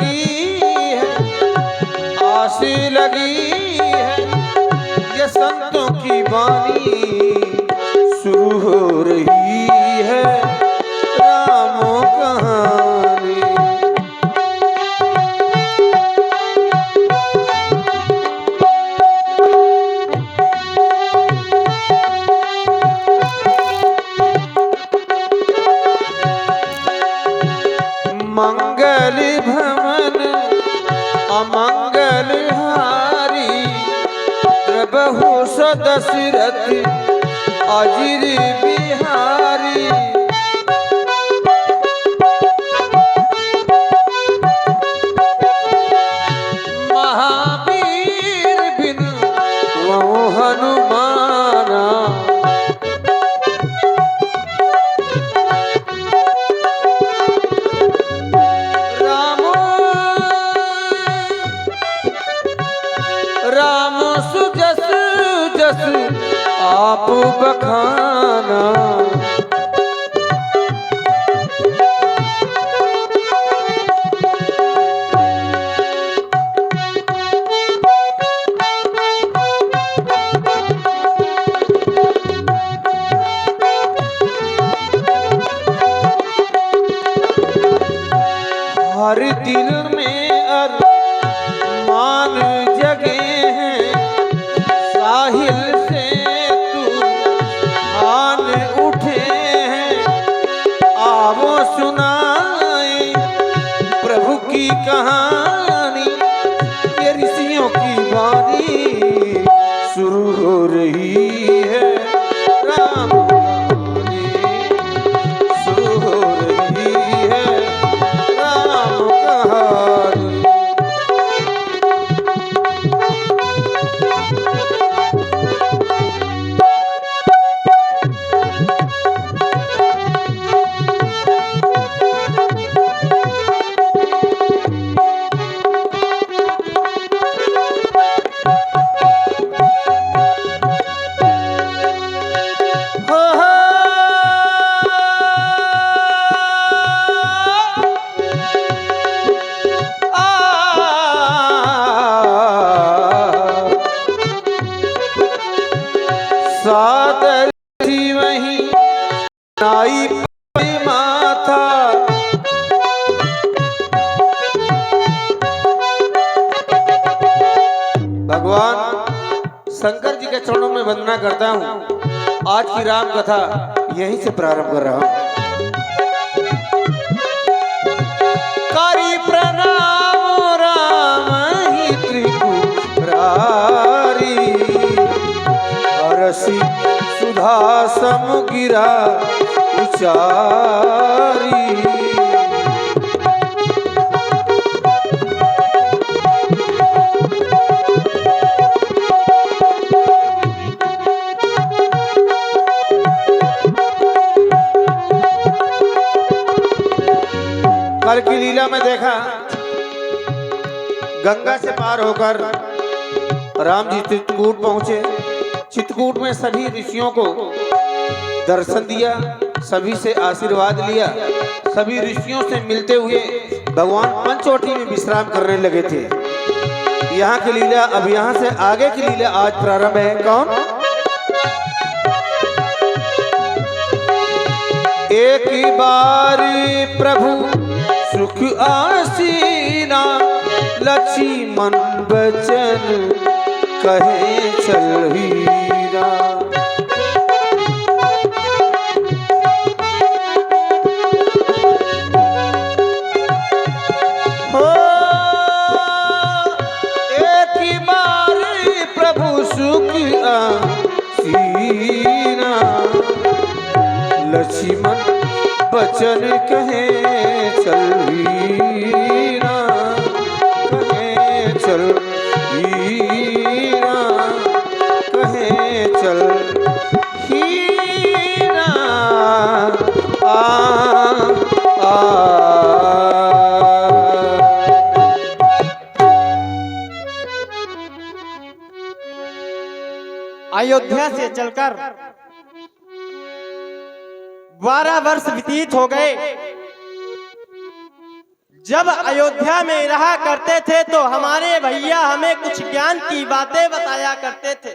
लगी है, आस लगी है, ये संतों की वाणी शुरू हो रही है, रामो कहानी। मंगल भवन अमंगल हारी, प्रभु दशरथ अजिर बिहारी। महावीर बिन वहु हनुमाना, राम सुजस जस आप बखाना। हर दिल में अरमान जगे हैं, साहिल से तूफान उठे हैं। आवो सुनाए प्रभु की कहानी, ये ऋषियों की वाणी शुरू हो रही है, राम कहानी शुरू हो रही है, राम कहानी। सादर थी वहीं नाई माथा, भगवान शंकर जी के चरणों में वंदना करता हूँ। आज की राम कथा यहीं से प्रारंभ कर रहा हूँ। कारी प्रणाम राम ही त्रिपुरारी, रसी सुधा समुगिरा उचारी। कल की लीला में देखा, गंगा से पार होकर राम जी चित्रकूट पहुंचे। चित्रकूट में सभी ऋषियों को दर्शन दिया, सभी से आशीर्वाद लिया। सभी ऋषियों से मिलते हुए भगवान पंचवटी में विश्राम करने लगे थे। यहाँ की लीला, अब यहाँ से आगे की लीला आज प्रारंभ है। कौन? एक बार प्रभु सुख आसीना, लक्ष्मण बचन कहे चल हीरा। हो एक ही बार प्रभु सुख आसीना, लक्ष्मण बचन कहे चल हीरा, कहे चल हीरा, कहे चल हीरा। अयोध्या से चलकर 12 वर्ष व्यतीत हो गए। जब अयोध्या में रहा करते थे तो हमारे भैया हमें कुछ ज्ञान की बातें बताया करते थे।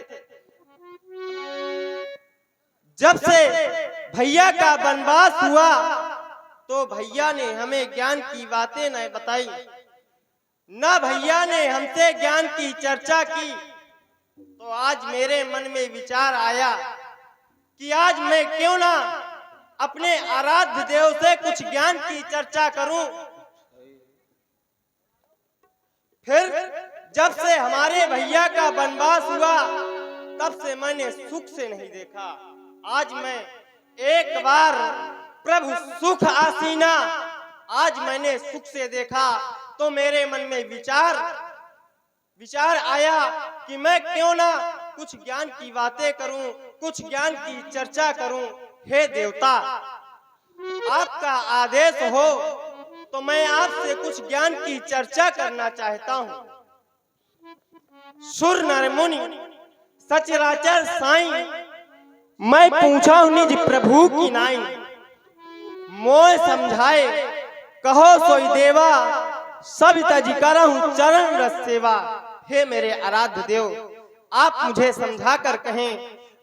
जब से भैया का वनवास हुआ तो भैया ने हमें ज्ञान की बातें न बताई, न भैया ने हमसे ज्ञान की चर्चा की। तो आज मेरे मन में विचार आया कि आज मैं क्यों ना अपने आराध्य देव से कुछ ज्ञान की चर्चा करूं। फिर जब से हमारे भैया का वनवास हुआ तब से मैंने सुख से नहीं देखा। आज मैं एक बार प्रभु सुख आसीना, आज मैंने सुख से देखा तो मेरे मन में विचार आया कि मैं क्यों ना कुछ ज्ञान की बातें करूं, कुछ ज्ञान की चर्चा करूं। हे देवता, आपका आदेश हो तो मैं आपसे कुछ ज्ञान की चर्चा करना चाहता हूं। सुर नर मुनि सचराचर साईं, मैं पूछा हूं निज प्रभु की नाई। मोय समझाए कहो सोई देवा, सब तज करहूं चरण रस सेवा। हे मेरे आराध्य देव, आप मुझे समझा कर कहें,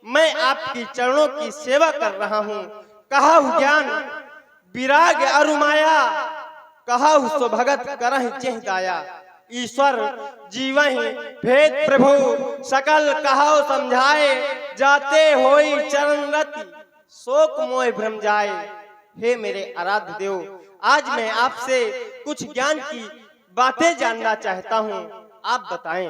मैं आपकी चरणों की सेवा कर रहा हूं। कहा ज्ञान विराग अरुमाया, कहा सो भगत करहि चेह दाया। ईश्वर जीवहि भेद प्रभु, सकल कहाओ समझाए। जाते होई चरण रति, शोक मोह भ्रम जाए। हे मेरे आराध्य देव, आज मैं आपसे कुछ ज्ञान की बातें जानना चाहता हूं, आप बताएं।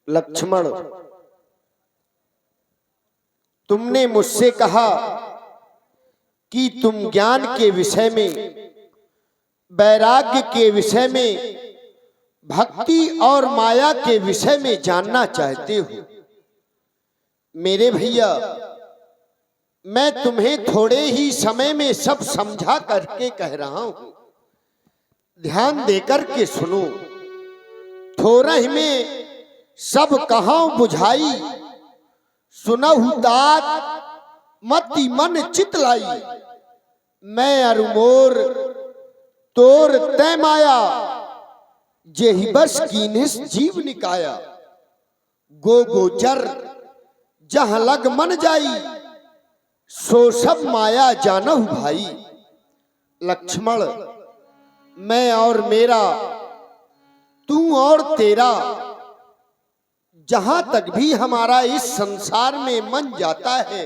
लक्ष्मण, तुमने मुझसे कहा कि तुम ज्ञान के विषय में, वैराग्य के विषय में, भक्ति और माया के विषय में जानना चाहते हो। मेरे भैया, मैं तुम्हें थोड़े ही समय में सब समझा करके कह रहा हूं, ध्यान देकर के सुनो। थोरह में सब कहां बुझाई, सुनहु तात मति मन चित लाई। मैं अरुमोर तोर तय माया, जेहि बस कीन्हिस जीव निकाया। गो गोचर जहां लग मन जाई, सो सब माया जानहु भाई। लक्ष्मण, मैं और मेरा, तू और तेरा, जहां तक भी हमारा इस संसार में मन जाता है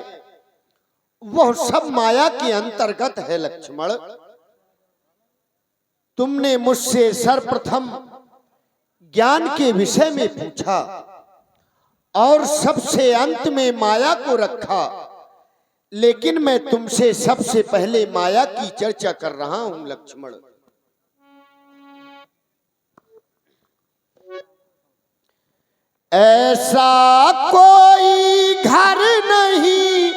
वह सब माया के अंतर्गत है। लक्ष्मण, तुमने मुझसे सर्वप्रथम ज्ञान के विषय में पूछा और सबसे अंत में माया को रखा, लेकिन मैं तुमसे सबसे पहले माया की चर्चा कर रहा हूं। लक्ष्मण, ऐसा कोई घर नहीं,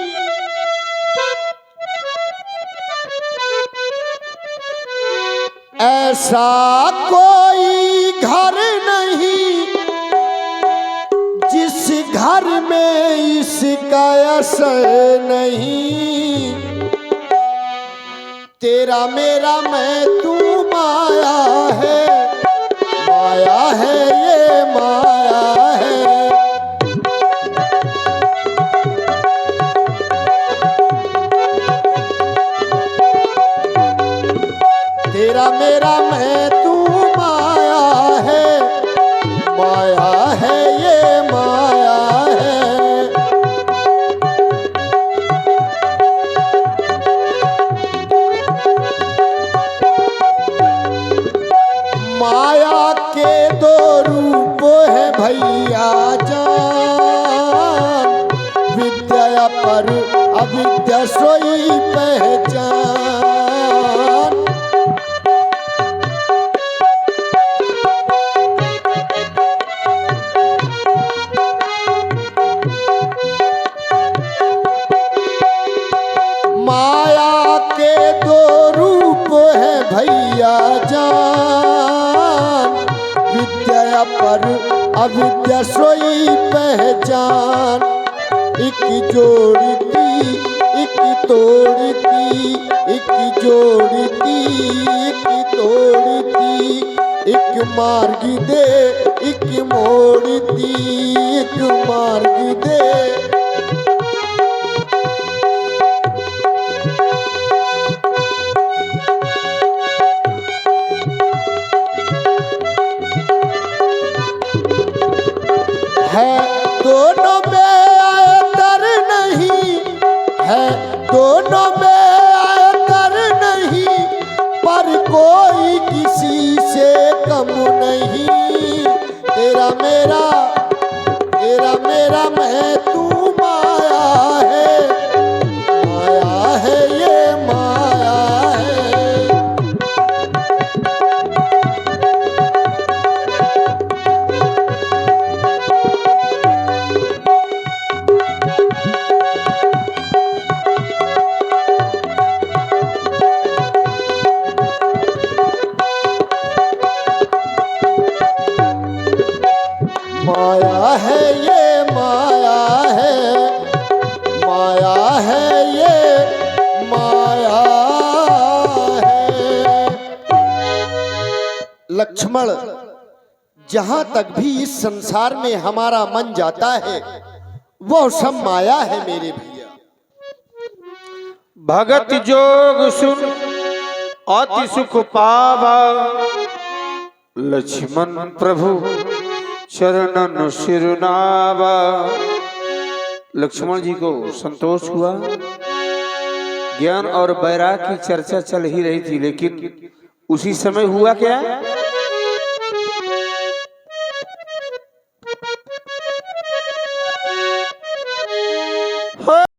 ऐसा कोई घर नहीं, जिस घर में इसका असर नहीं। तेरा मेरा मैं तू माया है, माया है ये माया है। तेरा मेरा मैं तू माया है, माया है ये माया है। माया के दो रूप है भैया जान, विद्या पर अविद्या सोई पहचान। माया के दो रूप है भैया जान, विद्या पर अविद्या सोई पहचान। एक जोड़ी की एक तोड़ती एक जोड़ती एक तोड़ती एक मार्ग दे एक मोड़ती एक मार्ग दे। है दोनों में अंतर नहीं है दोनों में अंतर नहीं पर कोई किसी से कम नहीं। तेरा मेरा मैं तू माया है ये माया है। माया है ये माया है माया है ये माया है। लक्ष्मण, जहां तक भी इस संसार में हमारा मन जाता है वो सब माया है मेरे भैया। भगत जोग सुन अति सुख पावा, लक्ष्मण प्रभु चरणन सिरनावा। लक्ष्मण जी को संतोष हुआ। ज्ञान और वैराग की चर्चा चल ही रही थी, लेकिन उसी समय हुआ क्या?